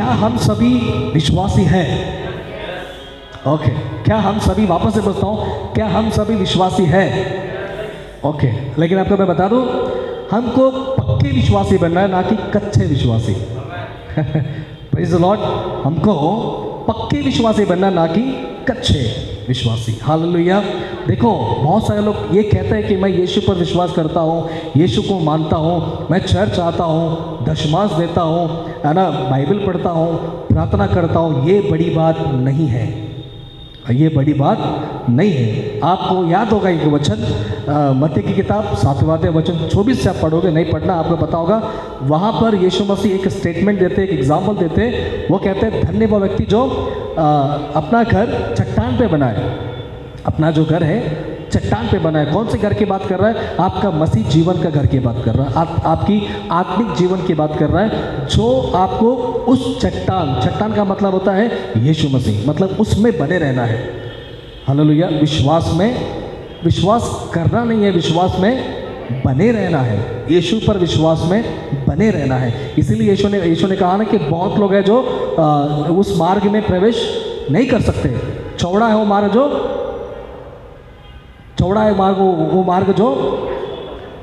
क्या हम सभी विश्वासी हैं? ओके, क्या हम सभी, वापस से पूछता हूँ, क्या हम सभी विश्वासी हैं? ओके, लेकिन आपको मैं बता दूँ, हमको पक्के विश्वासी बनना है, ना कि कच्चे विश्वासी। Praise the Lord. हमको पक्के विश्वासी बनना, ना कि कच्चे विश्वासी। हालेलुया। देखो, बहुत सारे लोग ये कहते हैं कि मैं यीशु पर विश्वास करता हूँ, यीशु को मानता हूँ, मैं चर्च आता हूँ, दशमांश देता हूँ, है ना, बाइबल पढ़ता हूँ, प्रार्थना करता हूँ। ये बड़ी बात नहीं है, ये बड़ी बात नहीं है। आपको याद होगा एक वचन, मत्ती की किताब 7वां अध्याय वचन 24 से आप पढ़ोगे, नहीं पढ़ना, आपको पता होगा। वहाँ पर यीशु मसीह एक स्टेटमेंट देते, एक एग्जाम्पल देते। वो कहते हैं, धन्य वो व्यक्ति जो अपना घर चट्टान पे बनाए। अपना जो घर है चट्टान पे बना है। कौन से घर की बात कर रहा है? आपका मसीह जीवन का घर की बात कर रहा है, आपकी आत्मिक जीवन की बात कर रहा है, जो आपको उस चट्टान का मतलब होता है यीशु मसीह, मतलब उसमें बने रहना है। हालेलुया। विश्वास में, विश्वास करना नहीं है, विश्वास में बने रहना है, यीशु पर विश्वास में बने रहना है। इसीलिए यीशु ने कहा ना कि बहुत लोग हैं जो उस मार्ग में प्रवेश नहीं कर सकते। चौड़ा है वो मार्ग वो मार्ग जो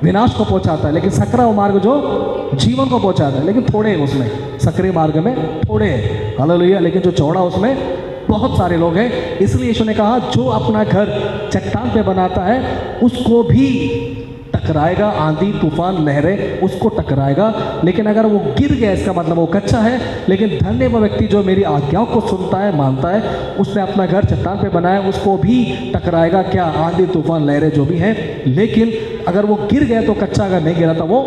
विनाश को पहुंचाता है, लेकिन सकरा वो मार्ग जो जीवन को पहुंचाता है। लेकिन थोड़े हैं उसमें, सकरे मार्ग में थोड़े हैं। हालेलुया। लेकिन जो चौड़ा उसमें बहुत सारे लोग हैं। इसलिए यीशु ने कहा, जो अपना घर चट्टान पे बनाता है उसको भी टकराएगा, आंधी तूफान लहरें उसको टकराएगा। लेकिन अगर वो गिर गया, इसका मतलब वो कच्चा है। लेकिन धन्य वो व्यक्ति जो मेरी आज्ञाओं को सुनता है, मानता है, उसने अपना घर चट्टान पे बनाया, उसको भी टकराएगा क्या? आंधी तूफान लहरें जो भी हैं। लेकिन अगर वो गिर गया तो कच्चा, अगर नहीं गिरा तो वो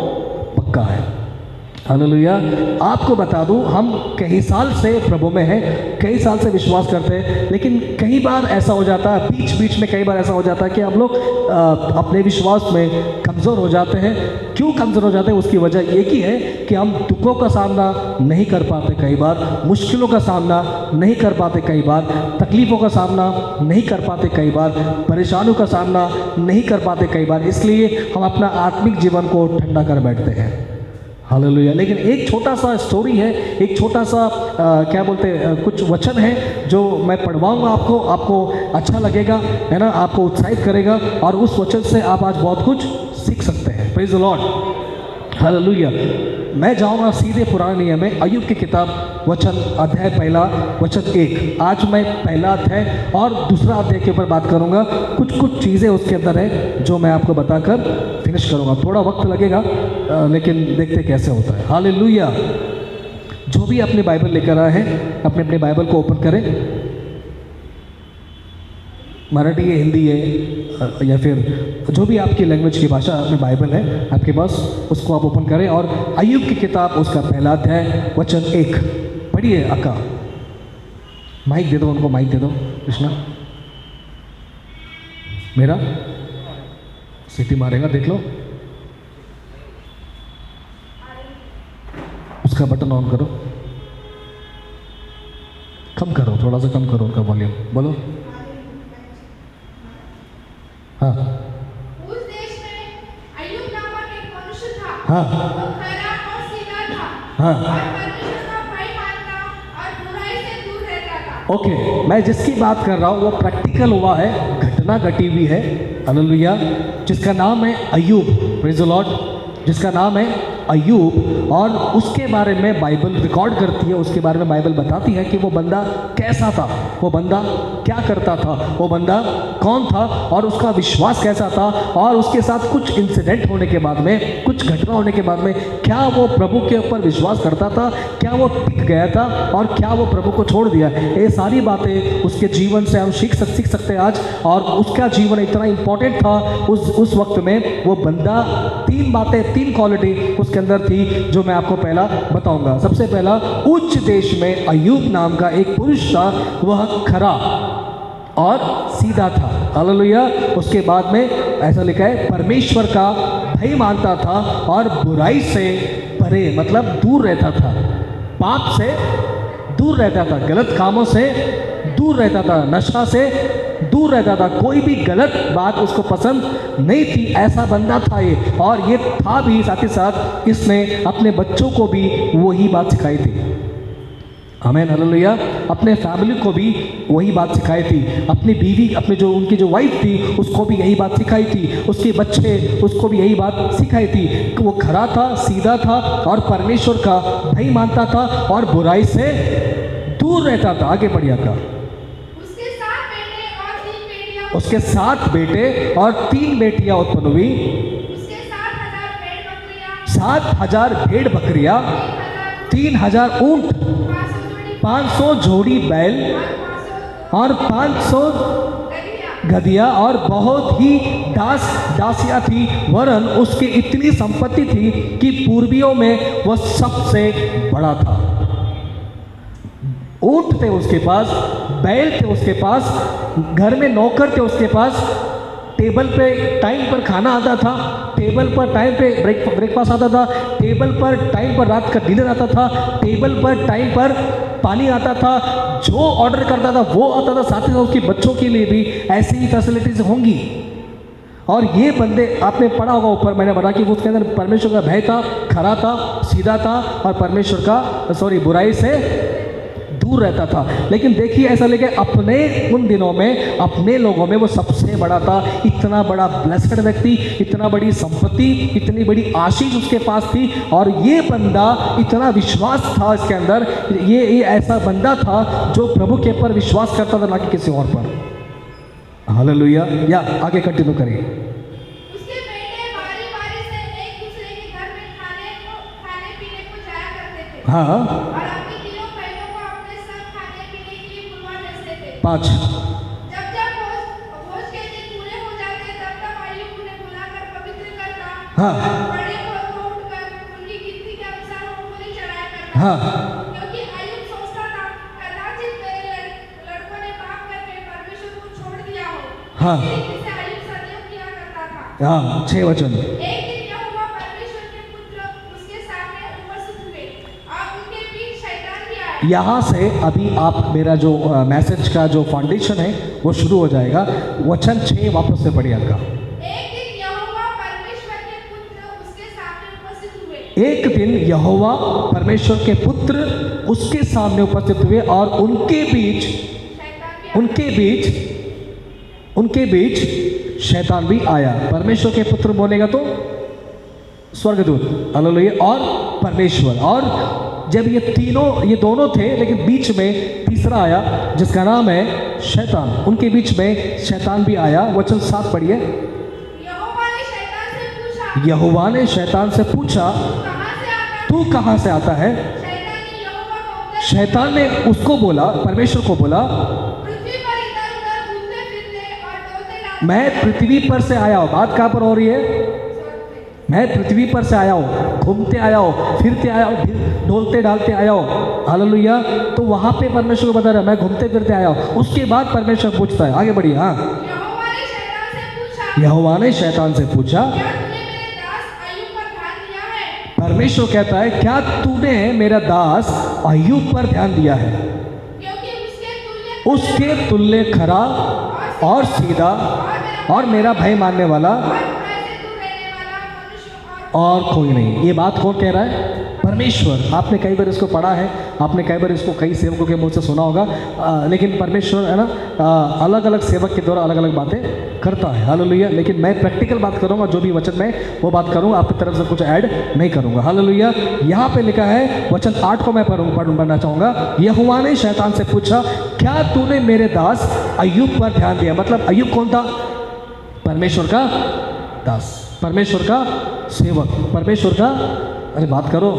पक्का है। हालेलुया। आपको बता दूं, हम कई साल से प्रभु में हैं, कई साल से विश्वास करते हैं, लेकिन कई बार ऐसा हो जाता है, बीच में कई बार ऐसा हो जाता है कि हम लोग अपने विश्वास में कमज़ोर हो जाते हैं। क्यों कमज़ोर हो जाते हैं? उसकी वजह एक ही है कि हम दुखों का सामना नहीं कर पाते, कई बार मुश्किलों का सामना नहीं कर पाते, कई बार तकलीफ़ों का सामना नहीं कर पाते, कई बार परेशानियों का सामना नहीं कर पाते, कई बार। इसलिए हम अपना आत्मिक जीवन को ठंडा कर बैठते हैं। हालेलुया। लेकिन एक छोटा सा स्टोरी है, एक छोटा सा क्या बोलते हैं, कुछ वचन है जो मैं पढ़वाऊंगा आपको अच्छा लगेगा, है ना, आपको उत्साहित करेगा, और उस वचन से आप आज बहुत कुछ सीख सकते हैं। Praise the Lord. हालेलुया। मैं जाऊंगा सीधे पुराने नियम में, अय्यूब की किताब वचन अध्याय 1 वचन 1। आज मैं पहला अध्याय और दूसरा अध्याय के ऊपर बात करूंगा। कुछ चीज़ें उसके अंदर है जो मैं आपको बताकर फिनिश करूंगा। थोड़ा वक्त लगेगा, लेकिन देखते कैसे होता है। हालेलुया। जो भी अपनी बाइबल लेकर आए हैं, अपने बाइबल को ओपन करें। मराठी है, हिंदी है, या फिर जो भी आपकी लैंग्वेज की भाषा में बाइबल है आपके पास, उसको आप ओपन करें और अय्यूब की किताब उसका पहला अध्याय वचन 1 पढ़िए। अक्का माइक दे दो, उनको माइक दे दो। कृष्णा मेरा सीटी मारेगा, देख लो, उसका बटन ऑन करो, कम करो, थोड़ा सा कम करो उनका वॉल्यूम। बोलो। हाँ। उस देश में अय्यूब नामक एक मनुष्य था। हाँ। वो खरा और सीधा था। हाँ। और परमेश्वर का भय मानता और बुराई से दूर रहता था। ओके, मैं जिसकी बात कर रहा हूँ वो प्रैक्टिकल हुआ है, घटना घटी हुई है। हालेलुया। जिसका नाम है अय्यूब। Praise the Lord. जिसका नाम है अय्यूब, और उसके बारे में बाइबल रिकॉर्ड करती है, उसके बारे में बाइबल बताती है कि वो बंदा कैसा था, वो बंदा क्या करता था, वो बंदा कौन था, और उसका विश्वास कैसा था, और उसके साथ कुछ इंसिडेंट होने के बाद में, कुछ घटना होने के बाद में, क्या वो प्रभु के ऊपर विश्वास करता था, क्या वो टिक गया था, और क्या वो प्रभु को छोड़ दिया। ये सारी बातें उसके जीवन से हम सीख सकते हैं आज। और उसका जीवन इतना इंपॉर्टेंट था उस वक्त में। वो बंदा 3 बातें, 3 क्वालिटी उसके अंदर थी जो मैं आपको पहला बताऊंगा। सबसे पहला, उच्च देश में अय्यूब नाम का एक पुरुष था, वह खरा और सीधा था। हालेलुया। उसके बाद में ऐसा लिखा है, परमेश्वर का भय मानता था और बुराई से परे, मतलब दूर रहता था, पाप से दूर रहता था, गलत कामों से दूर रहता था, नशा से दूर रहता था, कोई भी गलत बात उसको पसंद नहीं थी। ऐसा बंदा था ये, और ये था भी, साथ ही साथ इसने अपने बच्चों को भी वही बात सिखाई थी। आमीन हालेलुया। अपने फैमिली को भी वही बात सिखाई थी, अपनी बीवी, अपने जो उनकी जो वाइफ थी उसको भी यही बात सिखाई थी, उसके बच्चे उसको भी यही बात सिखाई थी कि वो खरा था, सीधा था और परमेश्वर का भय मानता था और बुराई से दूर रहता था। आगे बढ़िए आपका। उसके 7 बेटे और 3 बेटियां उसके 7 बेटे और 3 बेटियां उत्पन्न हुई। उसके 7,000 भेड़ बकरियां 7,000 भेड़ बकरियां, 3,000 ऊंट, 500 जोड़ी बैल और 500 गधिया और बहुत ही दासियां थी। वरन उसकी इतनी संपत्ति थी कि पूर्वियों में वह सबसे बड़ा था। ऊंट थे उसके पास, बैल थे उसके पास, घर में नौकर थे उसके पास, टेबल पे टाइम पर खाना आता था, टेबल पर टाइम पे ब्रेकफास्ट आता था, टेबल पर टाइम पर रात का डिनर आता था, टेबल पर टाइम पर पानी आता था, जो ऑर्डर करता था वो आता था। साथ ही साथ उसके बच्चों के लिए भी ऐसी ही फैसिलिटीज होंगी। और ये बंदे आपने पढ़ा होगा ऊपर, मैंने बताया कि उसके अंदर परमेश्वर का भय था, खरा था, सीधा था और परमेश्वर का बुराई से दूर रहता था। लेकिन देखिए ऐसा लगे अपने उन दिनों में, अपने लोगों में वो सबसे बड़ा था। इतना बड़ा ब्लेस्ड व्यक्ति, इतना बड़ी संपत्ति, इतनी बड़ी आशीष उसके पास थी और ये बंदा इतना विश्वास था इसके अंदर, ये ऐसा बंदा था जो प्रभु के ऊपर विश्वास करता था, ना कि किसी और पर। हालेलुया। या आगे कंटिन्यू करिए। उसके बेटे बारी-बारी से एक दूसरे के घर में खाने पीने को जाया करते थे। हाँ और अपनी तीनों बहनों को अपने साथ खाने पीने के लिए बुलवा लेते थे। 5 जब भोज के दिन पूरे हो जाते तब अय्यूब उन्हें बुलाकर पवित्र करता। हाँ। बड़े को उठकर उनकी गिनती के अनुसार वो बलि चढ़ाया करता। हाँ। क्योंकि अय्यूब सोचता था कदाचित मेरे लड़कों ने पाप करके परमेश्वर को छोड़ दिया हो। हाँ। इसी से अय्यूब सदैव किया करता था। हाँ 6 वचन। एक दिन यहोवा परमेश्वर के पुत्र उसके सामने उपस्थित हुए और उनके बीच शैतान भी आया। यहाँ से अभी आप मेरा जो मैसेज का जो फाउंडेशन है वो शुरू हो जाएगा। वचन 6 वापस से पढ़िए आपका। एक दिन यहोवा परमेश्वर के पुत्र उसके सामने उपस्थित हुए। एक दिन यहोवा परमेश्वर के पुत्र उसके सामने उपस्थित हुए और उनके बीच शैतान भी आया। परमेश्वर के पुत्र बोलेगा तो स्वर्गदूत, हालेलुया, और परमेश्वर। और जब ये दोनों थे, लेकिन बीच में तीसरा आया जिसका नाम है शैतान। उनके बीच में शैतान भी आया। वचन 7 पढ़िए। यहोवा ने शैतान से पूछा तू कहाँ से आता है? शैतान ने उसको बोला, परमेश्वर को बोला, मैं पृथ्वी पर से आया हूँ। बात कहाँ पर हो रही है? मैं पृथ्वी पर से आया हूँ, घूमते आया हूँ, फिरते आया हूँ, डोलते डालते आया हूँ। हालेलुया। तो वहाँ पे परमेश्वर को बता रहा है मैं घूमते फिरते आया हूँ। उसके बाद परमेश्वर पूछता है, आगे बढ़िए। हाँ, यहोवा ने शैतान से पूछा, परमेश्वर कहता है क्या तूने मेरा दास अय्यूब पर ध्यान दिया है? उसके तुल्य खरा और सीधा और मेरा भय मानने वाला और कोई नहीं। ये बात कौन कह रहा है? परमेश्वर। आपने कई बार इसको पढ़ा है, आपने कई बार इसको कई सेवकों के मुंह से सुना होगा, लेकिन परमेश्वर है ना अलग अलग सेवक के द्वारा अलग अलग बातें करता है। हालेलुया। लेकिन मैं प्रैक्टिकल बात करूंगा, जो भी वचन में वो बात करूंगा, आपकी तरफ से कुछ ऐड नहीं करूंगा। हालेलुया। यहाँ पे लिखा है वचन 8 को मैं पढ़ना चाहूँगा। यहोवा ने शैतान से पूछा क्या तूने मेरे दास अय्यूब पर ध्यान दिया? मतलब अय्यूब कौन था? परमेश्वर का दास, परमेश्वर का सेवक, परमेश्वर का, अरे बात करो,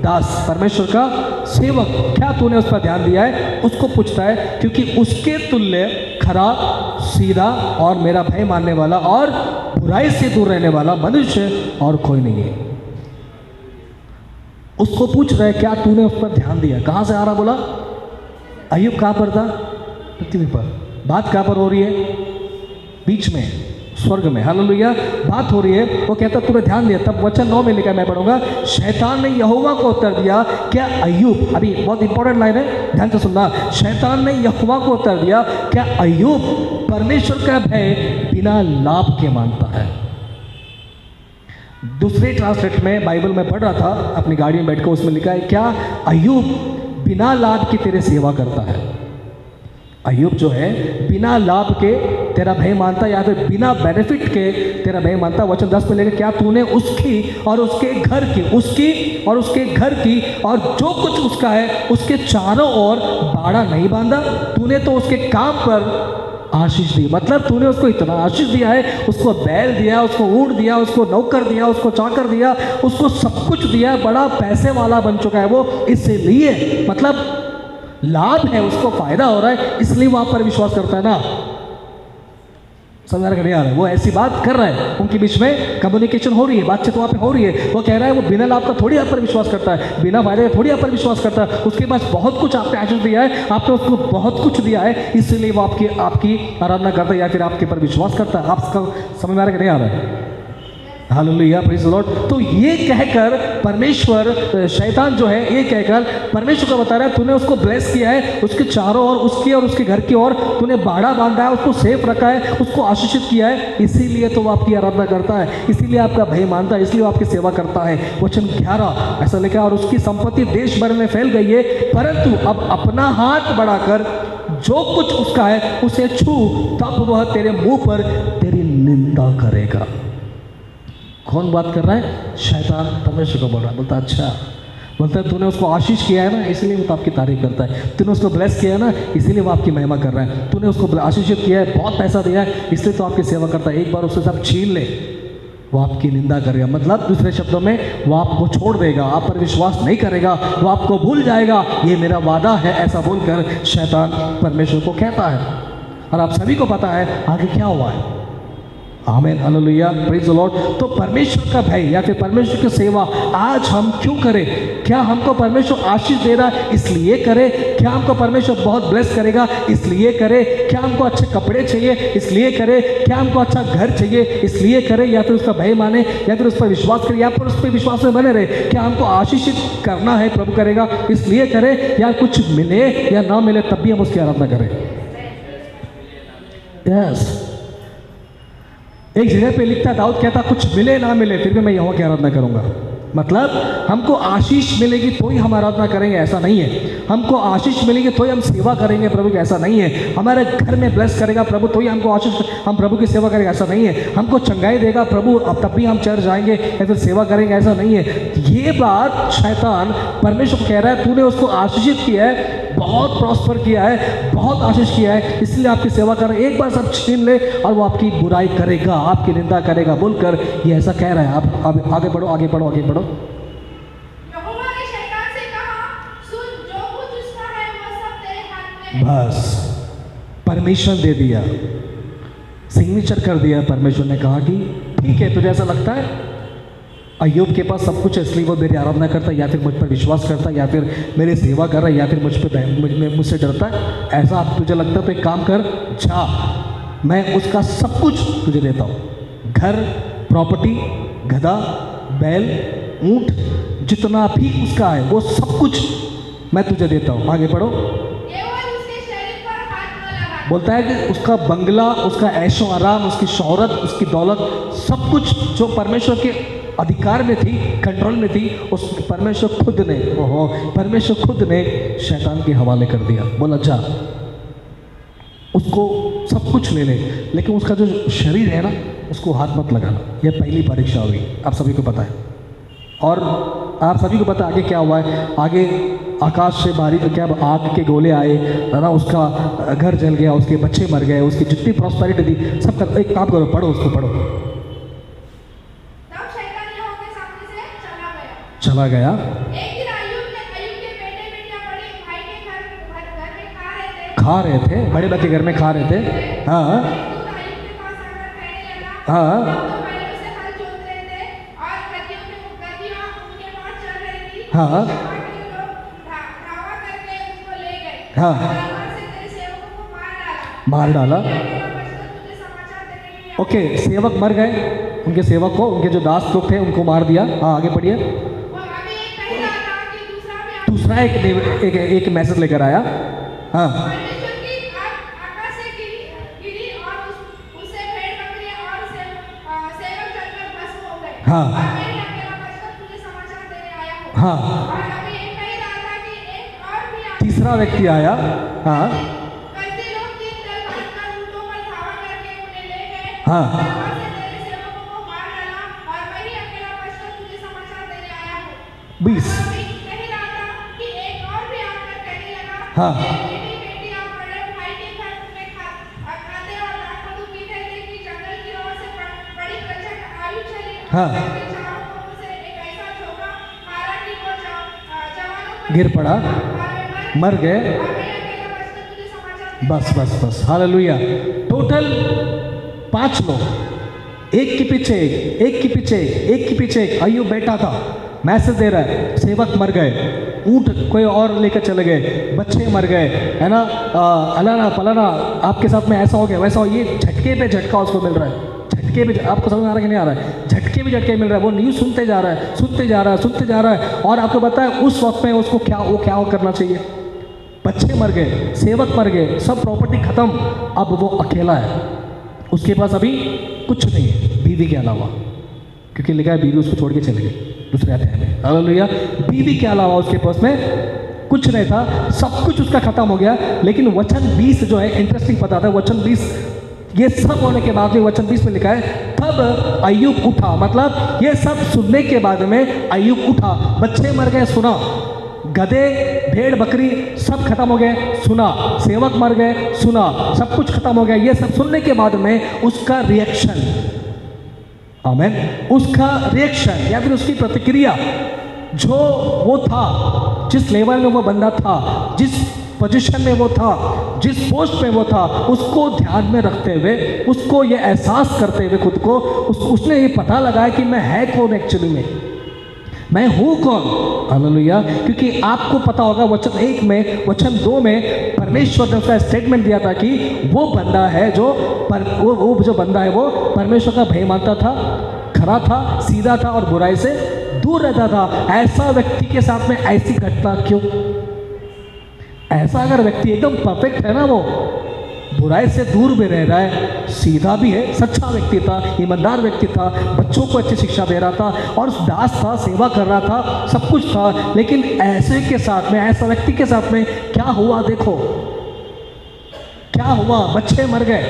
दास, परमेश्वर का सेवक। क्या तूने उस पर ध्यान दिया है? उसको पूछता है क्योंकि उसके तुल्य खरा, सीधा और मेरा भय मानने वाला और बुराई से दूर रहने वाला मनुष्य और कोई नहीं है। उसको पूछ रहा है क्या तूने उस पर ध्यान दिया? कहाँ से आ रहा? बोला अय्यूब कहाँ पर था? पृथ्वी पर। बात कहाँ पर हो रही है? बीच में, स्वर्ग में। हालेलुया। बात हो रही है, वो कहता तूने ध्यान दिया। तब वचन 9 में लिखा, मैं पढ़ूंगा। शैतान ने यहोवा को उत्तर दिया क्या अय्यूब, अभी बहुत इंपॉर्टेंट लाइन है, ध्यान से सुनना। शैतान ने यहोवा को उत्तर दिया क्या अय्यूब परमेश्वर का भय बिना लाभ के मानता है? दूसरे ट्रांसलेट में बाइबल में पढ़ रहा था अपनी गाड़ी में बैठकर, उसमें लिखा है क्या अय्यूब बिना लाभ की तेरे सेवा करता है। अय्यूब जो है बिना लाभ के तेरा भय मानता, या फिर बिना बेनिफिट के तेरा भय मानता। वचन 10 में लेकर, क्या तूने उसकी और उसके घर की, उसकी और उसके घर की और जो कुछ उसका है उसके चारों ओर बाड़ा नहीं बांधा? तूने तो उसके काम पर आशीष दी। मतलब तूने उसको इतना आशीष दिया है, उसको बैल दिया, उसको ऊँट दिया, उसको नौकर दिया, उसको चाकर दिया, उसको सब कुछ दिया, बड़ा पैसे वाला बन चुका है वो। इसलिए मतलब लाभ है, उसको फायदा हो रहा है, इसलिए वो आप पर विश्वास करता है ना। समझ नहीं आ रहा है? वो ऐसी बात कर रहा है, उनके बीच में कम्युनिकेशन हो रही है, बातचीत वहाँ पे हो रही है। वो कह रहा है वो बिना लाभ का थोड़ी आप पर विश्वास करता है, बिना फायदे का थोड़ी आप पर विश्वास करता है। उसके पास बहुत कुछ आपने आशीष दिया है, आपने उसको बहुत कुछ दिया है, इसलिए वो आपकी आराधना करता है या फिर आपके पर विश्वास करता है। आपका समझ में आ रहा है कि नहीं आ रहा है? Hallelujah, praise the Lord. तो ये कहकर परमेश्वर, शैतान जो है ये कहकर परमेश्वर को बता रहा है, तूने उसको ब्लेस किया है, उसके चारों ओर, उसकी और उसके घर की ओर तूने बाड़ा बांधा है, उसको सेफ रखा है, उसको आशीषित किया है, इसीलिए तो वो आपकी आराधना करता है, इसीलिए आपका भय मानता है, इसलिए वो आपकी सेवा करता है। वचन 11 ऐसा लिखा, और उसकी संपत्ति देश भर में फैल गई है, परंतु अब अपना हाथ बढ़ाकर जो कुछ उसका है उसे छू, तब वह तेरे मुंह पर तेरी निंदा करेगा। कौन बात कर रहा है? शैतान परमेश्वर को बोल रहा है। बोलता अच्छा, बोलता है तूने उसको आशीष किया है ना, इसलिए वो तो आपकी तारीफ करता है। तूने उसको ब्लेस किया है ना, इसीलिए वो आपकी महिमा कर रहा है। तूने उसको आशीषित किया है, बहुत पैसा दिया है, इसलिए तो आपकी सेवा करता है। एक बार उससे सब छीन ले, वो आपकी निंदा करेगा। मतलब दूसरे शब्दों में वो आपको छोड़ देगा, आप पर विश्वास नहीं करेगा, वो आपको भूल जाएगा। ये मेरा वादा है, ऐसा बोलकर शैतान परमेश्वर को कहता है। और आप सभी को पता है आगे क्या हुआ है। आमीन, हालेलुया, प्रेज़ द लॉर्ड। तो परमेश्वर का भय या फिर परमेश्वर की सेवा आज हम क्यों करें? क्या हमको परमेश्वर आशीष दे रहा है इसलिए करें? क्या हमको परमेश्वर बहुत ब्लेस करेगा इसलिए करें? क्या हमको अच्छे कपड़े चाहिए इसलिए करें? क्या हमको अच्छा घर चाहिए इसलिए करें? या फिर उसका भय माने, या फिर उस पर विश्वास करें, या फिर उस पर विश्वास में बने रहे? क्या हमको आशीषित करना है, प्रभु करेगा इसलिए करें, या कुछ मिले या ना मिले तब भी हम उसकी आराधना करें? यस, एक जगह पे लिखता है, दाऊद कहता कुछ मिले ना मिले फिर भी मैं यहोवा की आराधना करूंगा। मतलब हमको आशीष मिलेगी तो ही हम आराधना करेंगे, ऐसा नहीं है। हमको आशीष मिलेगी तो ही हम सेवा करेंगे प्रभु की, ऐसा नहीं है। हमारे घर में ब्लेस करेगा प्रभु तो ही हमको आशीष, हम प्रभु की सेवा करेंगे, ऐसा नहीं है। हमको चंगाई देगा प्रभु अब तब भी हम चर्च जाएंगे या फिर सेवा करेंगे, ऐसा नहीं है। ये बात शैतान परमेश्वर कह रहा है, तूने उसको आशीषित किया है, बहुत प्रॉस्पर किया है, बहुत आशीष किया है, इसलिए आपकी सेवा कर। एक बार सब छीन ले और वो आपकी बुराई करेगा, आपकी निंदा करेगा बोलकर ये ऐसा कह रहा है। आप आगे बढ़ो, आगे बढ़ो, आगे बढ़ो। यहोवा ने शैतान से कहा, सुन, जो कुछ उसका है वह सब तेरे हाथ में है। बस परमिशन दे दिया, सिग्नेचर कर दिया। परमेश्वर ने कहा कि ठीक है, तुझे ऐसा लगता है अय्यूब के पास सब कुछ है इसलिए वो मेरी आराधना करता है, या फिर मुझ पर विश्वास करता है, या फिर मेरी सेवा कर रहा है, या फिर मुझसे डरता है, ऐसा आप तुझे लगता है तो एक काम कर, जा, मैं उसका सब कुछ तुझे देता हूँ। घर, प्रॉपर्टी, गधा, बैल, ऊँट, जितना भी उसका है वो सब कुछ मैं तुझे देता हूँ। आगे पढ़ो। केवल उसके शरीर पर हाथ न लगा। बोलता है कि उसका बंगला, उसका ऐशो आराम, उसकी शोहरत, उसकी दौलत, सब कुछ जो परमेश्वर के अधिकार में थी, कंट्रोल में थी, उस परमेश्वर खुद ने शैतान के हवाले कर दिया। बोला जा, उसको सब कुछ ले ले, लेकिन उसका जो शरीर है ना उसको हाथ मत लगाना। यह पहली परीक्षा हुई, आप सभी को पता है। और आप सभी को पता आगे क्या हुआ है। आगे आकाश से बारी क्या आग के गोले आए है ना, उसका घर जल गया, उसके बच्चे मर गए, उसकी जितनी प्रॉस्पेरिटी थी सब कर। एक काम करो, पढ़ो, उसको पढ़ो। तब शैतान यहोवा के सामने से चला गया। एक दिन अय्यूब के बेटे बेटियां बड़े भाई के घर में खा रहे थे, बड़े भाई के घर में खा रहे थे। हाँ दूत अय्यूब के पास आकर कहने लगा, हाँ तो बैलों से हल जोत रहे थे और गदहियां उनके पास चल रही थी। हाँ। शमा के लोग धावा करके उसको ले गए। हाँ। तलवार से तेरे सेवकों को मार डाला। मार डाला। तुझे समाचार देने के लिए ओके, सेवक मर गए, उनके सेवक को, उनके जो दास लोग थे उनको मार दिया। हाँ आगे बढ़िए। वो अभी एक कह रहा था कि दूसरा भी दूसरा एक मैसेज लेकर आया। हाँ परमेश्वर की आकाश से गिरी और उससे भेड़ बकरियां और सेवक जलकर भस्म हो गए। हाँ। और मैं ही अकेला बचकर तुझे समाचार देने आया हूँ। हाँ और अभी एक कह रहा था कि एक और भी तीसरा व्यक्ति आया, हाँ कसदी लोग 3 दल बांधकर ऊँटों पर धावा करके उन्हें ले गए। हाँ। वहाँ से तेरे सेवकों को मार डाला और मैं ही अकेला बचकर तुझे समाचार देने आया हूँ। 20। अभी कह रहा था कि एक और भी आकर कहने लगा, हाँ। मेरी बेटी आप बड़े भाई के घर में खाते और दाखमधु पीते थे कि जंगल की ओर से बड़ी प्रचंड आयु चली। हाँ। अपने चारों ओर से एक ऐसा झोंका मारा कि वो जवानों पर गिर पड़ा, मर गए। और मैं अकेला बचकर तुझे समाचार देने बस बस बस, हालेलुया। टोटल 5 लोग, एक के पीछे एक, एक के पीछे एक, एक के पीछे एक। अय्यूब बैठा था, मैसेज दे रहा है, सेवक मर गए, ऊँट कोई और लेकर चले गए, बच्चे मर गए, है ना, अलाना फलाना आपके साथ में ऐसा हो गया वैसा हो। ये झटके पे झटका उसको मिल रहा है, झटके पे। आपको समझ में आ रहा है कि नहीं आ रहा है? झटके पे झटके मिल रहा है। वो न्यूज़ सुनते जा रहा है, सुनते जा रहा है, सुनते जा रहा है। और आपको पता है उस वक्त में उसको क्या करना चाहिए? बच्चे मर गए, सेवक मर गए, सब प्रॉपर्टी खत्म। अब वो अकेला है, उसके पास अभी कुछ नहीं है बीवी के अलावा, क्योंकि लिखा है बीवी उसको छोड़ के चली गई दूसरे अध्याय में। हालेलुया। बीवी के अलावा उसके पास में कुछ नहीं था, सब कुछ उसका खत्म हो गया। लेकिन वचन 20 जो है इंटरेस्टिंग बताता है। वचन 20, ये सब होने के बाद में वचन 20 में लिखा है तब अय्यूब उठा। मतलब ये सब सुनने के बाद में अय्यूब उठा। बच्चे मर गए, सुना। गधे भेड़ बकरी सब खत्म हो गए, सुना। सेवक मर गए, सुना। सब कुछ खत्म हो गया। ये सब सुनने के बाद में उसका रिएक्शन, आमीन, उसका रिएक्शन या फिर उसकी प्रतिक्रिया, जो वो था, जिस लेवल में वो बंदा था, जिस पोजीशन में वो था, जिस पोस्ट में वो था, उसको ध्यान में रखते हुए, उसको ये एहसास करते हुए खुद को, उसने ये पता लगाया कि मैं है कौन एक्चुअली में, मैं हूँ कौन। हालेलुया। क्योंकि आपको पता होगा वचन 1 में, वचन 2 में परमेश्वर ने उसका स्टेटमेंट दिया था कि वो बंदा है जो वो जो बंदा है वो परमेश्वर का भय मानता था, खरा था, सीधा था और बुराई से दूर रहता था। ऐसा व्यक्ति के साथ में ऐसी घटना क्यों? ऐसा अगर व्यक्ति एकदम परफेक्ट है ना, वो बुराई से दूर भी रह रहा है, सीधा भी है, सच्चा व्यक्ति था, ईमानदार व्यक्ति था, बच्चों को अच्छी शिक्षा दे रहा था और दास था, सेवा कर रहा था, सब कुछ था। लेकिन ऐसे के साथ में, ऐसा व्यक्ति के साथ में क्या हुआ? देखो क्या हुआ। बच्चे मर गए,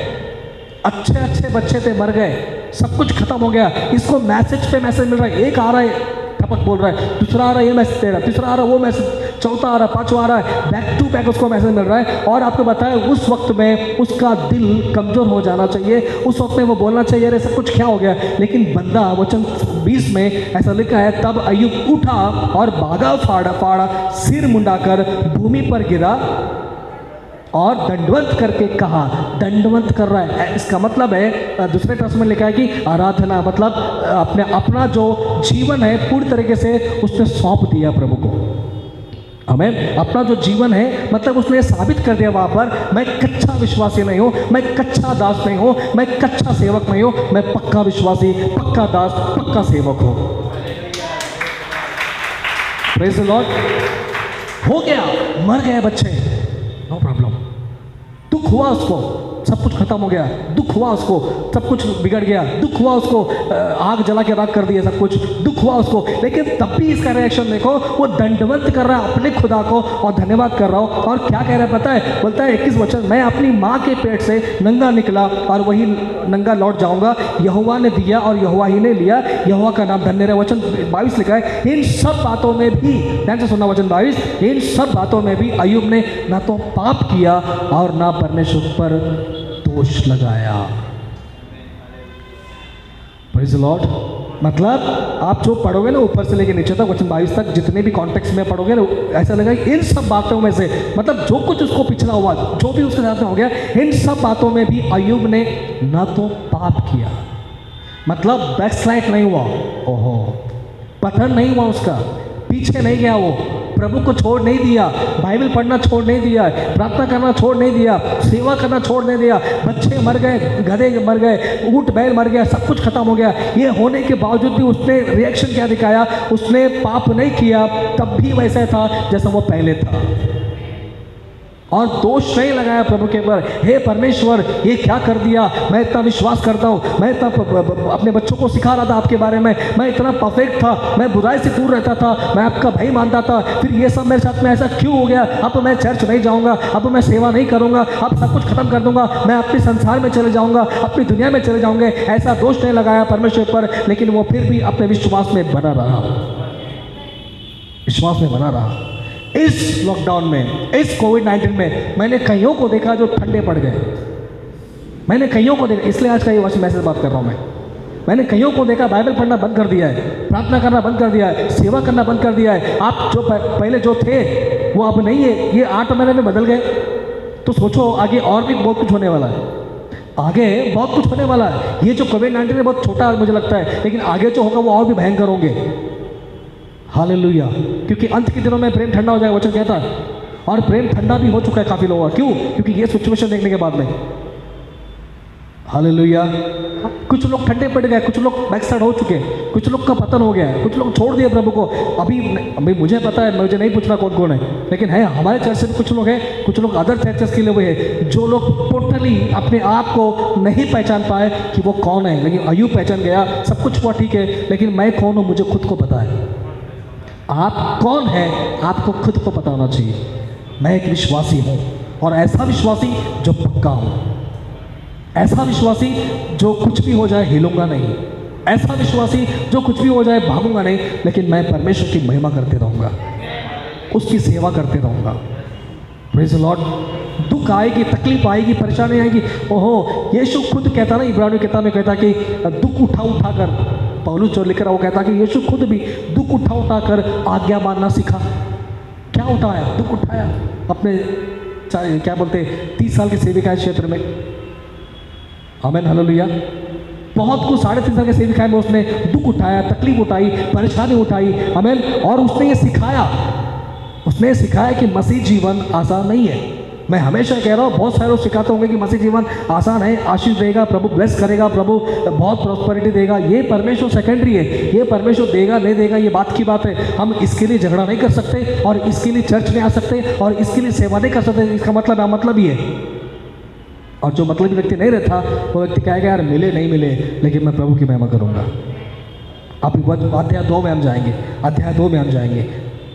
अच्छे अच्छे बच्चे थे, मर गए, सब कुछ खत्म हो गया। इसको मैसेज पे मैसेज मिल रहा है। एक आ रहा है टपक बोल रहा है, दूसरा आ रहा है ये मैसेज दे रहा है, तीसरा आ रहा है वो मैसेज, चौथा आ रहा है, पांचवा आ रहा है, बैक टू बैक उसको मैसेज मिल रहा है। और आपको बताया उस वक्त में उसका दिल कमजोर हो जाना चाहिए, उस वक्त में वो बोलना चाहिए अरे सब कुछ क्या हो गया। लेकिन बंदा वचन 20 में ऐसा लिखा है तब अय्यूब उठा और भागा, फाड़ा सिर मुंडाकर भूमि पर गिरा और दंडवत करके कहा। दंडवत कर रहा है, इसका मतलब है, दूसरे टर्म्स में लिखा है कि आराधना, मतलब अपना जो जीवन है पूरी तरीके से उसने सौंप दिया प्रभु को। हमें अपना जो जीवन है, मतलब उसने साबित कर दिया वहाँ पर, मैं कच्चा विश्वासी नहीं हूँ, मैं कच्चा दास नहीं हूँ, मैं कच्चा सेवक नहीं हूँ, मैं पक्का विश्वासी, पक्का दास, पक्का सेवक हूँ। Praise the Lord. हो गया, मर गए बच्चे, नो प्रॉब्लम। दुख हुआ उसको, सब कुछ खत्म हो गया। दुख हुआ उसको, सब कुछ बिगड़ गया। दुख हुआ उसको, आग जला के राख कर दिया सब कुछ। दुख हुआ उसको, लेकिन तब भी इसका रिएक्शन देखो, वो दंडवत कर रहा है अपने खुदा को और धन्यवाद कर रहा हो। और क्या कह रहा है पता है? बोलता है 21 वचन, मैं अपनी माँ के पेट से नंगा निकला और वही नंगा लौट जाऊंगा। यहोवा ने दिया और यहोवा ही ने लिया, यहोवा का नाम धन्य रहे। वचन 22 लिखा है, इन सब बातों में भी, ध्यान से सुनना वचन 22, इन सब बातों में भी अय्यूब ने ना तो पाप किया और ना परमेश्वर पर दोष लगाया। Praise the Lord. मतलब आप जो पढ़ोगे ना ऊपर से लेके नीचे तक, वचन 22 तक, जितने भी कॉन्टेक्स्ट में पढ़ोगे ना, ऐसा लगेगा इन सब बातों में से, मतलब जो कुछ उसको पिछड़ा हुआ, जो भी उसके साथ में हो गया, इन सब बातों में भी अय्यूब ने ना तो पाप किया, मतलब बैकस्लाइड नहीं हुआ, ओहो, पतन नहीं हुआ उसका, पीछे नहीं गया, वो प्रभु को छोड़ नहीं दिया, बाइबल पढ़ना छोड़ नहीं दिया, प्रार्थना करना छोड़ नहीं दिया, सेवा करना छोड़ नहीं दिया। बच्चे मर गए, गधे मर गए, ऊंट बैल मर गया, सब कुछ खत्म हो गया। ये होने के बावजूद भी उसने रिएक्शन क्या दिखाया? उसने पाप नहीं किया, तब भी वैसा था जैसा वो पहले था। और दोष नहीं लगाया प्रभु के ऊपर, हे परमेश्वर ये क्या कर दिया, मैं इतना विश्वास करता हूँ, मैं इतना अपने बच्चों को सिखा रहा था आपके बारे में, मैं इतना परफेक्ट था, मैं बुराई से दूर रहता था, मैं आपका भाई मानता था, फिर ये सब मेरे साथ में ऐसा क्यों हो गया, अब मैं चर्च नहीं जाऊँगा, अब मैं सेवा नहीं करूँगा, अब सब कुछ खत्म कर दूंगा, मैं अपने संसार में चले जाऊँगा, अपनी दुनिया में चले जाऊँगे। ऐसा दोष नहीं लगाया परमेश्वर पर, लेकिन वो फिर भी अपने विश्वास में बना रहा, विश्वास में बना रहा। इस लॉकडाउन में, इस कोविड-19 में मैंने कईयों को देखा जो ठंडे पड़ गए, मैंने कईयों को देखा, इसलिए आज का ये मैसेज बात कर रहा हूँ मैंने कईयों को देखा बाइबल पढ़ना बंद कर दिया है, प्रार्थना करना बंद कर दिया है, सेवा करना बंद कर दिया है। आप जो पहले जो थे वो अब नहीं है, ये 8 महीने में बदल गए। तो सोचो आगे और भी बहुत कुछ होने वाला है, आगे बहुत कुछ होने वाला है। ये जो कोविड-19 है बहुत छोटा मुझे लगता है, लेकिन आगे जो होगा वो और भी भयंकर होंगे। हालेलुया, क्योंकि अंत के दिनों में प्रेम ठंडा हो जाएगा, वचन कहता है, और प्रेम ठंडा भी हो चुका है काफ़ी लोगों का। क्यों? क्योंकि ये सिचुएशन देखने के बाद में। हालेलुया, कुछ लोग ठंडे पड़ गए, कुछ लोग बैकसाइड हो चुके हैं, कुछ लोग का पतन हो गया है, कुछ लोग छोड़ दिए प्रभु को। अभी मुझे पता है, मुझे नहीं पूछना कौन कौन है, लेकिन है हमारे चर्च से भी कुछ लोग हैं, कुछ लोग अदर चर्चेस के लिए भी है, जो लोग टोटली अपने आप को नहीं पहचान पाए कि वो कौन है। लेकिन अय्यूब पहचान गया, सब कुछ हुआ ठीक है, लेकिन मैं कौन हूँ मुझे खुद को पता है। आप कौन है आपको खुद को पता होना चाहिए। मैं एक विश्वासी हूँ, और ऐसा विश्वासी जो पक्का हूँ, ऐसा विश्वासी जो कुछ भी हो जाए हिलूंगा नहीं, ऐसा विश्वासी जो कुछ भी हो जाए भागूंगा नहीं, लेकिन मैं परमेश्वर की महिमा करते रहूँगा, उसकी सेवा करते रहूँगा। Praise the Lord. दुख आएगी, तकलीफ आएगी, परेशानी आएगी, ओहो यीशु खुद कहता ना, इब्रानियों की किताब में कहता कि दुख उठा उठा कर, पौलुस जो लिख रहा है वो कहता कि यीशु खुद भी दुख उठा उठा कर आज्ञा मानना सीखा। क्या उठाया? दुख उठाया अपने क्या बोलते 30 साल के सेविकाई क्षेत्र में। आमीन, हालेलुया। बहुत कुछ 3.5 साल के सेविकाई में उसने दुख उठाया, तकलीफ उठाई, परेशानी उठाई। आमीन। और उसने ये सिखाया, उसने सिखाया कि मसीह जीवन आसान नहीं है। मैं हमेशा कह रहा हूँ, बहुत सारे लोग सिखाते होंगे कि मसीह जीवन आसान है, आशीष देगा, प्रभु ब्लेस करेगा, प्रभु बहुत प्रॉस्पेरिटी देगा। ये परमेश्वर सेकेंडरी है, ये परमेश्वर देगा नहीं देगा ये बात की बात है। हम इसके लिए झगड़ा नहीं कर सकते, और इसके लिए चर्च नहीं आ सकते, और इसके लिए सेवा नहीं कर सकते। इसका मतलब मतलब ही है। और जो मतलब व्यक्ति नहीं रहता वो व्यक्ति कहेगा यार मिले नहीं मिले, लेकिन मैं प्रभु की महिमा करूँगा। आप अध्याय 2 में हम जाएंगे, अध्याय 2 में हम जाएंगे,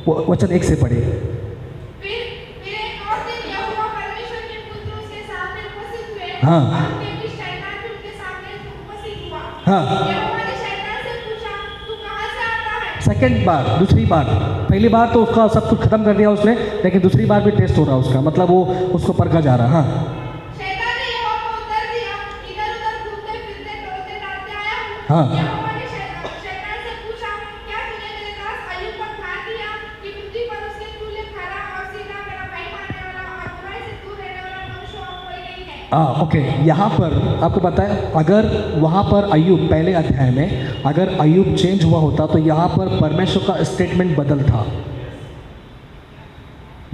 वचन 1 से पढ़िए। फिर एक और दिन यहोवा परमेश्वर के पुत्र उसके सामने उपस्थित हुए, हाँ। और भी शैतान भी उनके सामने उपस्थित हुआ। हाँ। यहोवा ने शैतान से पूछा, तू कहाँ से आता है? सेकेंड बार, दूसरी बार। पहली बार तो उसका सब कुछ खत्म कर दिया उसने, लेकिन दूसरी बार भी टेस्ट हो रहा है उसका, मतलब वो उसको परखा जा रहा है। हाँ। शैतान ने यहोवा को उत्तर दिया, इधर-उधर घूमते फिरते टहलते डालते आया हूँ। हाँ। यहोवा ने शैतान से पूछा, क्या तूने मेरे दास अय्यूब पर ध्यान दिया कि पृथ्वी पर उसके तुल्य खरा और सीधा, मेरा भय मानने वाला और बुराई से दूर रहने वाला मनुष्य और कोई नहीं है? ओके, यहाँ पर आपको पता है, अगर वहाँ पर अय्यूब पहले अध्याय में अगर अय्यूब चेंज हुआ होता तो यहाँ पर परमेश्वर का स्टेटमेंट बदल था।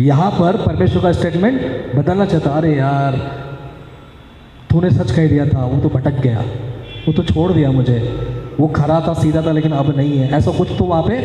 यहाँ पर परमेश्वर का स्टेटमेंट बदलना चाहता, अरे यार तूने सच कह दिया था, वो तो भटक गया, वो तो छोड़ दिया मुझे, वो खरा था सीधा था लेकिन अब नहीं है, ऐसा कुछ तो वहाँ पे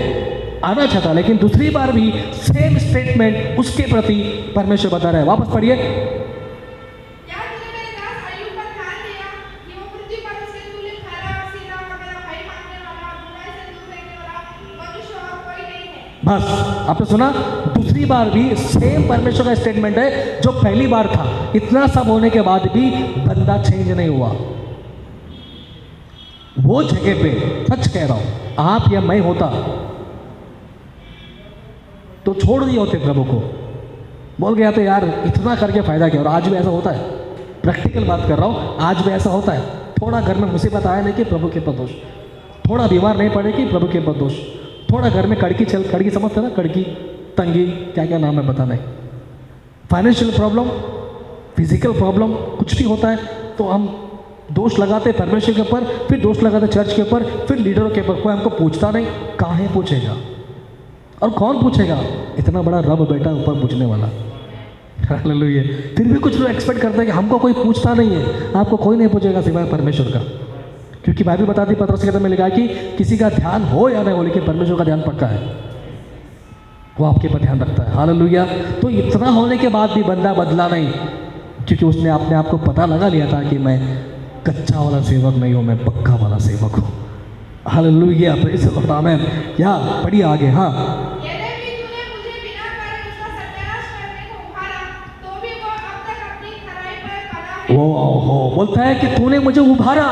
आना चाहता। लेकिन दूसरी बार भी सेम स्टेटमेंट उसके प्रति परमेश्वर बता रहा है। वापस पढ़िए। क्या तूने मेरे दास अय्यूब पर ध्यान दिया कि वो पृथ्वी पर उसके तुल्य खरा और सीधा और मेरा भय मानने वाला और बुराई से दूर रहने वाला मनुष्य और कोई नहीं है? बस आपने सुना, दूसरी बार भी सेम परमेश्वर का स्टेटमेंट है जो पहली बार था। इतना सब होने के बाद भी बंदा चेंज नहीं हुआ। वो जगह पे सच कह रहा हूं, आप या मैं होता तो छोड़ दिए होते प्रभु को, बोल गया तो यार इतना करके फायदा क्या। और आज भी ऐसा होता है, प्रैक्टिकल बात कर रहा हूं, आज भी ऐसा होता है। थोड़ा घर में मुसीबत आया नहीं कि प्रभु के दोष, थोड़ा बीमार नहीं पड़े कि प्रभु के दोष, थोड़ा घर में कड़की समझते ना, कड़की तंगी क्या क्या नाम है पता नहीं, फाइनेंशियल प्रॉब्लम, फिजिकल प्रॉब्लम, कुछ भी होता है तो हम दोष लगाते परमेश्वर के ऊपर, फिर दोष लगाते चर्च के ऊपर, फिर लीडरों के ऊपर। कोई हमको पूछता नहीं, काहे पूछेगा, और कौन पूछेगा? इतना बड़ा रब बैठा ऊपर पूछने वाला। हालेलुया। फिर भी कुछ लोग एक्सपेक्ट करते हैं कि हमको कोई पूछता नहीं है। आपको कोई नहीं पूछेगा सिवाय परमेश्वर का, क्योंकि बाइबल बताती, पतरस के किताब में लिखा है कि किसी का ध्यान हो या नहीं हो, लेकिन परमेश्वर का ध्यान पक्का है, वो आपके पर ध्यान रखता है। हालेलुया। तो तो इतना होने के बाद भी बंदा बदला नहीं, क्योंकि उसने अपने आप को पता लगा लिया था कि मैं कच्चा वाला सेवक नहीं हूँ, मैं पक्का वाला सेवक हूँ। हालेलुया, प्रेज़ द लॉर्ड, आमेन। या पढ़िए आगे। हाँ, यद्यपि तूने मुझे बिना कारण उसका सत्यानाश करने को उभारा, तो भी वो अब तक अपनी खराई पर पड़ा है। वो बोलता है कि तूने मुझे उभारा,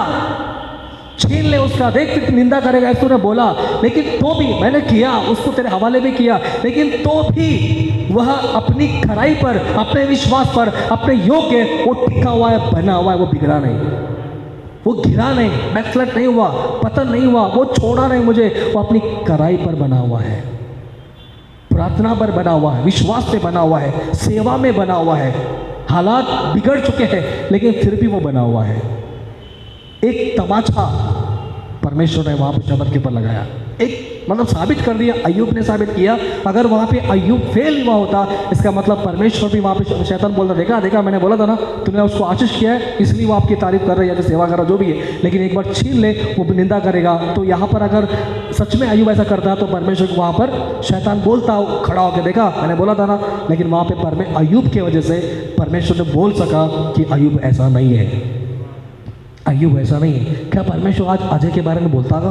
छीन ले उसका, देख कितनी निंदा करेगा ऐसा तूने बोला, लेकिन तो भी मैंने किया, उसको तेरे हवाले भी किया, लेकिन तो भी वह अपनी खराई पर, अपने विश्वास पर, अपने योग्य वो टिका हुआ है, बना हुआ है, वो बिगड़ा नहीं, वो गिरा नहीं, बैकफ्लैट नहीं हुआ, पतन नहीं हुआ, वो छोड़ा नहीं मुझे, वो अपनी खराई पर बना हुआ है, प्रार्थना पर बना हुआ है, विश्वास पे बना हुआ है, सेवा में बना हुआ है। हालात बिगड़ चुके हैं लेकिन फिर भी वो बना हुआ है। एक तमाचा परमेश्वर ने वहाँ पे शब्द के ऊपर लगाया, एक मतलब साबित कर दिया, अय्यूब ने साबित किया। अगर वहाँ पे अय्यूब फेल हुआ होता, इसका मतलब परमेश्वर भी वहाँ पे, शैतान बोलता देखा मैंने बोला था ना, तूने उसको आशीष किया है इसलिए वो आपकी तारीफ कर रहा है या फिर सेवा कर रहा जो भी है, लेकिन एक बार छीन ले वो निंदा करेगा। तो यहाँ पर अगर सच में अय्यूब ऐसा करता तो परमेश्वर को वहाँ पर शैतान बोलता खड़ा होकर, देखा मैंने बोला था ना, लेकिन वहाँ पे अय्यूब की वजह से परमेश्वर ने बोल सका कि अय्यूब ऐसा नहीं है, अय्यूब ऐसा नहीं है। क्या परमेश्वर आज अजय के बारे में बोलता होगा?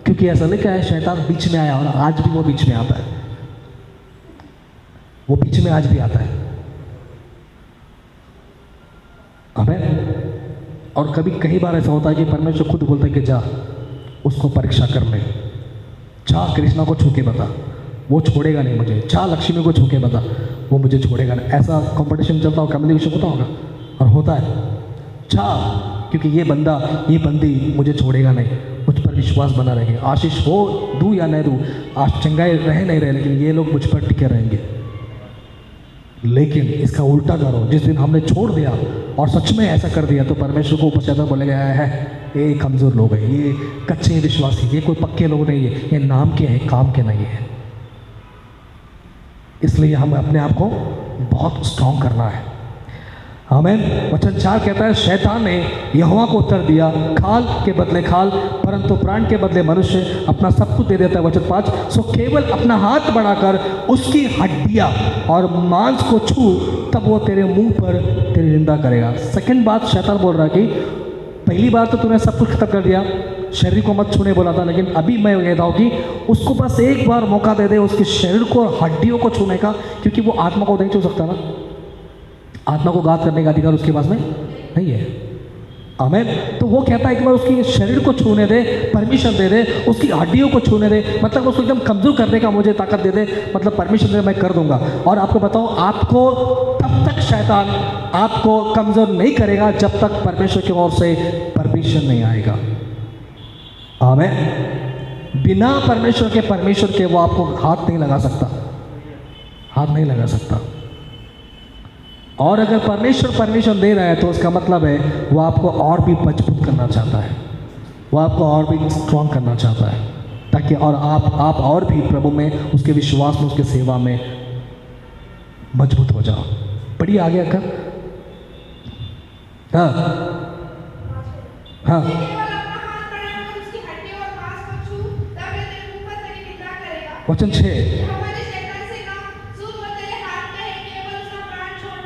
क्योंकि ऐसा नहीं क्या है, शैतान बीच में आया और आज भी वो बीच में आता है, वो बीच में आज भी आता है। आमीन। और कभी कई बार ऐसा होता है कि परमेश्वर खुद बोलता है कि जा उसको परीक्षा कर ले, जा कृष्णा को छू के बता, वो छोड़ेगा नहीं मुझे, जा लक्ष्मी को छू के बता, वो मुझे छोड़ेगा नहीं। ऐसा कंपटीशन चलता होगा, कम्युनिकेशन होता होगा और होता है, जा क्योंकि ये बंदा ये बंदी मुझे छोड़ेगा नहीं, मुझ पर विश्वास बना रहेंगे, आशीष हो दूँ या नहीं दूँ, आज चंगाई रहे नहीं रहे, लेकिन ये लोग मुझ पर टिके रहेंगे। लेकिन इसका उल्टा करो, जिस दिन हमने छोड़ दिया और सच में ऐसा कर दिया तो परमेश्वर को ऊपर से बोलेगा है ये कमज़ोर लोग हैं, ये कच्चे विश्वासी, ये कोई पक्के लोग नहीं है, ये नाम के हैं काम के नहीं है। इसलिए हम अपने आप को बहुत स्ट्रांग करना है। आमीन। वचन 4 कहता है, शैतान ने यहोवा को उत्तर दिया, खाल के बदले खाल, परंतु प्राण के बदले मनुष्य अपना सब कुछ दे देता है। वचन 5, सो केवल अपना हाथ बढ़ाकर उसकी हड्डियाँ और मांस को छू, तब वो तेरे मुंह पर तेरी निंदा करेगा। सेकंड बात शैतान बोल रहा है कि पहली बार तो तूने सब कुछ खत्म कर दिया, शरीर को मत छूने बोला था, लेकिन अभी मैं कहता हूँ कि उसको बस एक बार मौका दे दे उसके शरीर को और हड्डियों को छूने का, क्योंकि वो आत्मा को नहीं छू सकता ना, आत्मा को घात करने का अधिकार उसके पास में नहीं है। आमीन। तो वो कहता है कि मैं उसकी शरीर को छूने दे, परमिशन दे दे, उसकी हड्डियों को छूने दे, मतलब उसको एकदम कमज़ोर करने का मुझे ताकत दे दे, मतलब परमिशन दे, मैं कर दूंगा। और आपको बताऊं, आपको तब तक शैतान आपको कमज़ोर नहीं करेगा जब तक परमेश्वर की ओर से परमिशन नहीं आएगा। आमीन। बिना परमेश्वर के वो आपको हाथ नहीं लगा सकता, हाथ नहीं लगा सकता। और अगर परमेश्वर परमिशन दे रहा है तो उसका मतलब है वो आपको और भी मजबूत करना चाहता है, वो आपको और भी स्ट्रॉन्ग करना चाहता है, ताकि और आप और भी प्रभु में, उसके विश्वास में, उसके सेवा में मजबूत हो जाओ। पढ़िए आगे अक्का। हाँ हाँ, वचन 6,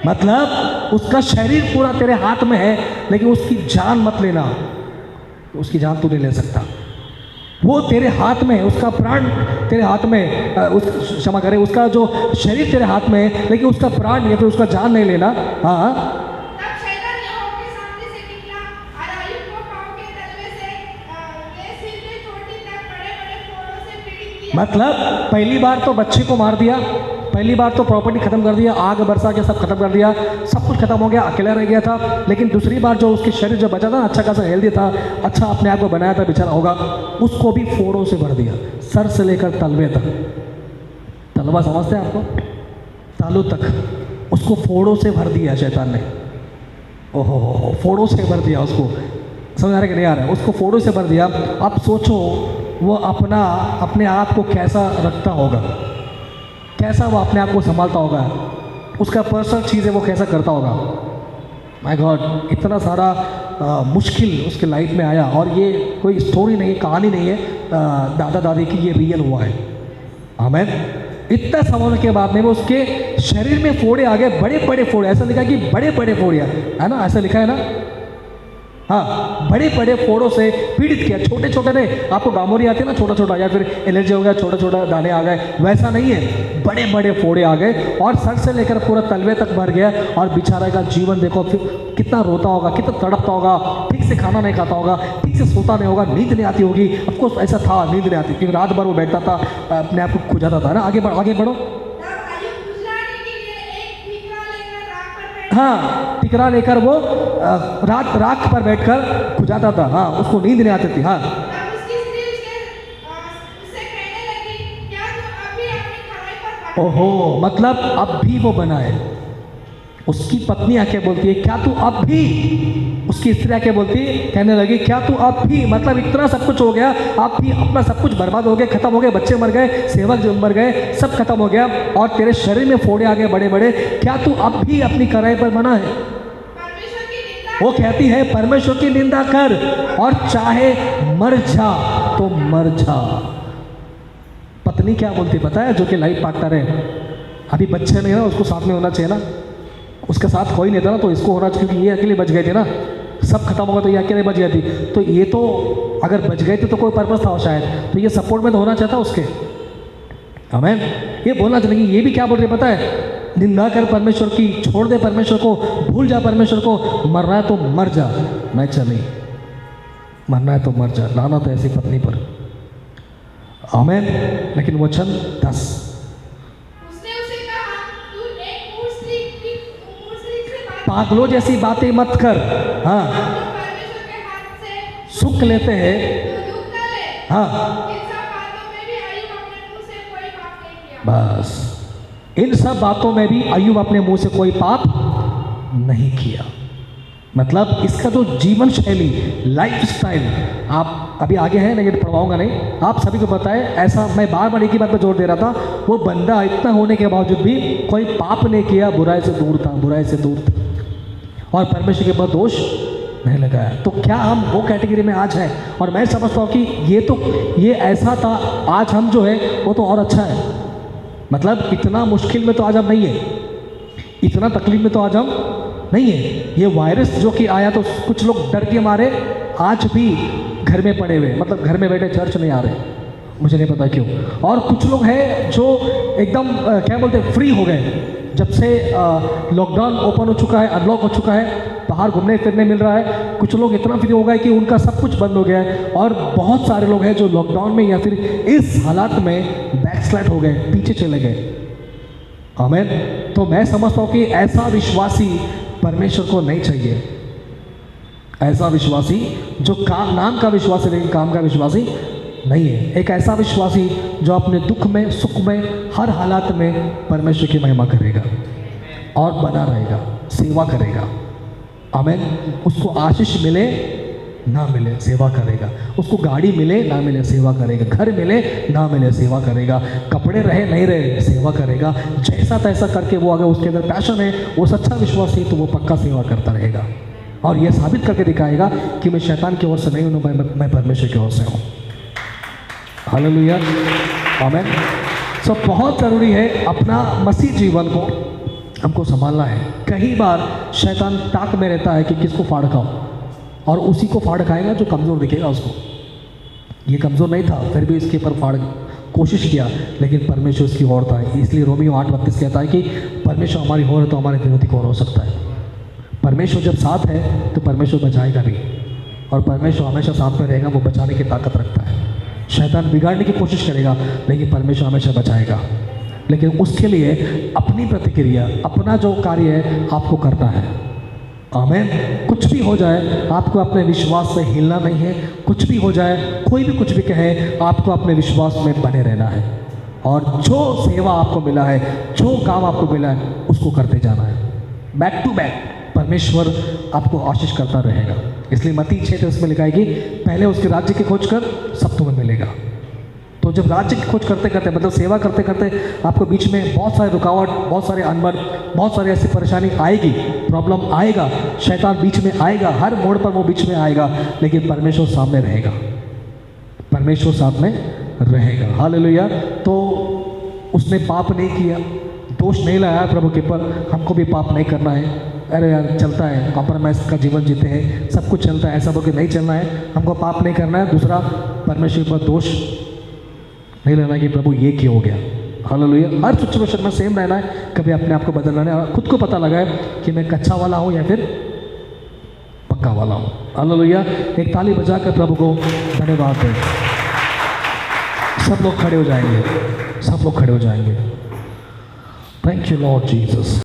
मतलब उसका शरीर पूरा तेरे हाथ में है, लेकिन उसकी जान मत लेना, उसकी जान तू नहीं ले सकता। वो तेरे हाथ में, उसका प्राण तेरे हाथ में, क्षमा करे, उसका जो शरीर तेरे हाथ में है, लेकिन उसका प्राण या फिर उसका जान नहीं लेना। हाँ, मतलब पहली बार तो बच्चे को मार दिया, पहली बार तो प्रॉपर्टी खत्म कर दिया, आग बरसा के सब खत्म कर दिया, सब कुछ खत्म हो गया, अकेला रह गया था। लेकिन दूसरी बार जो उसके शरीर जो बचा था ना, अच्छा खासा हेल्दी था, अच्छा अपने आप को बनाया था बेचारा होगा, उसको भी फोड़ों से भर दिया, सर से लेकर तलवे तक। तलवा समझते हैं आपको? तालू तक उसको फोड़ों से भर दिया शैतान ने। ओहो, फोड़ों से भर दिया उसको। समझ आ रहा है कि नहीं आ रहा है? उसको फोड़ों से भर दिया। अब सोचो वो अपने आप को कैसा रखता होगा, कैसा वो अपने आप को संभालता होगा, उसका पर्सनल चीज़ है वो कैसा करता होगा। माय गॉड, इतना सारा मुश्किल उसके लाइफ में आया, और ये कोई स्टोरी नहीं है, कहानी नहीं है दादा दादी की, ये रियल हुआ है। आमीन। इतना समझने के बाद में वो उसके शरीर में फोड़े आ गए, बड़े बड़े फोड़े, ऐसा लिखा है कि बड़े बड़े फोड़े है ना, ऐसा लिखा है ना, हाँ, बड़े बड़े फोड़ों से पीड़ित किया। छोटे छोटे नहीं, आपको गामोरी आती है ना, छोटा छोटा, या फिर एलर्जी हो गया, छोटा छोटा दाने आ गए, वैसा नहीं है, बड़े बड़े फोड़े आ गए और सर से लेकर पूरा तलवे तक भर गया। और बेचारे का जीवन देखो फिर कितना रोता होगा, कितना तड़पता होगा, ठीक से खाना नहीं खाता होगा, ठीक से सोता नहीं होगा, नींद नहीं आती होगी। ऑफकोर्स ऐसा था, नींद नहीं आती, क्योंकि रात भर वो बैठता था, अपने आप को खुजाता था ना। आगे बढ़ो, आगे बढ़ो। तब अय्यूब खुजलाने के लिए एक ठीकरा लेकर राख पर बैठा। हाँ, टिकरा लेकर वो रात राख पर बैठकर खुजाता था। हाँ, उसको नींद नहीं आती थी। हाँ, तब उसकी स्त्री उससे कहने लगी, क्या तू अभी अपनी खराई पर बना? ओहो, मतलब अब भी वो बना है। उसकी पत्नी आके बोलती है, क्या तू अब भी, उसकी स्त्री आके बोलती है, कहने लगी, क्या तू अब भी, मतलब इतना सब कुछ हो गया, अब भी अपना सब कुछ बर्बाद हो गया, खत्म हो गए, बच्चे मर गए, सेवक जो मर गए, सब खत्म हो गया और तेरे शरीर में फोड़े आ गए बड़े बड़े, क्या तू अब भी अपनी कड़ाई पर बना है? परमेश्वर की निंदा वो कहती है, परमेश्वर की निंदा कर और चाहे मर जा तो मर जा। पत्नी क्या बोलती पता है, जो कि लाइफ पार्टनर है, अभी बच्चे नहीं है ना, उसको साथ में होना चाहिए ना, उसके साथ कोई नहीं था ना, तो इसको होना चाहिए, क्योंकि ये अकेले बच गए थे ना, सब खत्म होगा तो ये अकेले बच गई थी, तो ये तो अगर बच गए थे तो कोई पर्पस था शायद, तो ये सपोर्ट में तो होना चाहता उसके। आमीन। ये बोलना चाहिए। ये भी क्या बोल रहे पता है, निंदा कर परमेश्वर की, छोड़ दे परमेश्वर को, भूल जा परमेश्वर को, मरना है तो मर जा, नहीं चली, मरना है तो मर जा। लाना तो ऐसी पत्नी पर। आमीन। लेकिन वचन 10, उसने उसे कहा, तू एक मूढ़ स्त्री से बात पागलों जैसी बातें मत कर। हाँ, जो परमेश्वर के हाथ से सुख लेते हैं। तू दुख न ले। हाँ, इन सब बातों में भी अय्यूब अपने मुंह से कोई पाप नहीं किया। बस इन सब बातों में भी अय्यूब अपने मुंह से कोई पाप नहीं किया। मतलब इसका जो जीवन शैली, लाइफ स्टाइल, आप अभी आगे हैं, लेकिन पढ़वाऊंगा नहीं, आप सभी को पता है। ऐसा मैं बार बार एक ही बात पर जोर दे रहा था, वो बंदा इतना होने के बावजूद भी कोई पाप नहीं किया, बुराई से दूर था, बुराई से दूर था और परमेश्वर के ऊपर दोष नहीं लगाया। तो क्या हम वो कैटेगरी में आज हैं? और मैं समझता हूँ कि ये ऐसा था, आज हम जो है वो तो और अच्छा है। मतलब इतना मुश्किल में तो आज हम नहीं है, इतना तकलीफ में तो आज हम नहीं है। ये वायरस जो कि आया तो कुछ लोग डर के मारे आज भी घर में पड़े हुए, मतलब घर में बैठे, चर्च नहीं आ रहे, मुझे नहीं पता क्यों। और कुछ लोग हैं जो एकदम क्या बोलते हैं, फ्री हो गए जब से लॉकडाउन ओपन हो चुका है, अनलॉक हो चुका है, बाहर घूमने फिरने मिल रहा है। कुछ लोग इतना फ्री हो गए कि उनका सब कुछ बंद हो गया है। और बहुत सारे लोग हैं जो लॉकडाउन में या फिर इस हालात में बैकस्लाइड हो गए, पीछे चले गए। आमीन। तो मैं समझता हूँ कि ऐसा विश्वासी परमेश्वर को नहीं चाहिए। ऐसा विश्वासी जो काम, नाम का विश्वासी लेकिन काम का विश्वासी नहीं है। एक ऐसा विश्वासी जो अपने दुख में, सुख में, हर हालात में परमेश्वर की महिमा करेगा और बना रहेगा, सेवा करेगा। आमीन। उसको आशीष मिले ना मिले, सेवा करेगा। उसको गाड़ी मिले ना मिले, सेवा करेगा। घर मिले ना मिले, सेवा करेगा। कपड़े रहे नहीं रहे, सेवा करेगा। जैसा तैसा करके वो, अगर उसके अंदर पैशन है, वो सच्चा विश्वासी है, तो वो पक्का सेवा करता रहेगा और ये साबित करके दिखाएगा कि मैं शैतान की ओर से नहीं हूँ, मैं परमेश्वर की ओर से हूँ। हालेलुया। आमीन। सो बहुत ज़रूरी है अपना मसीह जीवन को हमको संभालना है। कई बार शैतान ताक में रहता है कि किसको फाड़ खाओ, और उसी को फाड़ खाएगा जो कमज़ोर दिखेगा उसको। ये कमज़ोर नहीं था, फिर भी इसके ऊपर फाड़ कोशिश किया, लेकिन परमेश्वर उसकी ओर था। इसलिए रोमियो 8:32 कहता है कि परमेश्वर हमारी ओर है तो हमारे विरोधी कौन हो सकता है। परमेश्वर जब साथ है तो परमेश्वर बचाएगा भी, और परमेश्वर हमेशा साथ में रहेगा, वो बचाने की ताकत रखता है। शैतान बिगाड़ने की कोशिश करेगा, लेकिन परमेश्वर हमेशा बचाएगा। लेकिन उसके लिए अपनी प्रतिक्रिया, अपना जो कार्य है आपको करना है। आमीन। कुछ भी हो जाए, आपको अपने विश्वास से हिलना नहीं है। कुछ भी हो जाए, कोई भी कुछ भी कहे, आपको अपने विश्वास में बने रहना है, और जो सेवा आपको मिला है, जो काम आपको मिला है, उसको करते जाना है। बैक टू बैक परमेश्वर आपको आशीष करता रहेगा। इसलिए मत्ती 6 उसमें लिखा है कि पहले उसके राज्य की खोज कर, सब तुम्हें मिलेगा। तो जब राज्य की खोज करते करते, मतलब सेवा करते करते, आपको बीच में बहुत सारे रुकावट, बहुत सारे अनबन, बहुत सारी ऐसी परेशानी आएगी, प्रॉब्लम आएगा, शैतान बीच में आएगा, हर मोड़ पर वो बीच में आएगा, लेकिन परमेश्वर सामने रहेगा, परमेश्वर साथ में रहेगा। हालेलुया। तो उसने पाप नहीं किया, दोष नहीं लगाया प्रभु के पर, हमको भी पाप नहीं करना है, अरे यार चलता है, कॉम्प्रोमाइज़ का जीवन जीते हैं, सब कुछ चलता है, ऐसा बोल के नहीं चलना है, हमको पाप नहीं करना है। दूसरा, परमेश्वर पर दोष नहीं लेना कि प्रभु ये क्यों हो गया। हालेलुया। हर सिचुएशन में सेम रहना है, कभी अपने आप को बदलना है, खुद को पता लगा है कि मैं कच्चा वाला हूँ या फिर पक्का वाला हूँ। हालेलुया। एक ताली बजा कर प्रभु को धन्यवाद दें। सब लोग खड़े हो जाएंगे, सब लोग खड़े हो जाएंगे। Thank you Lord Jesus.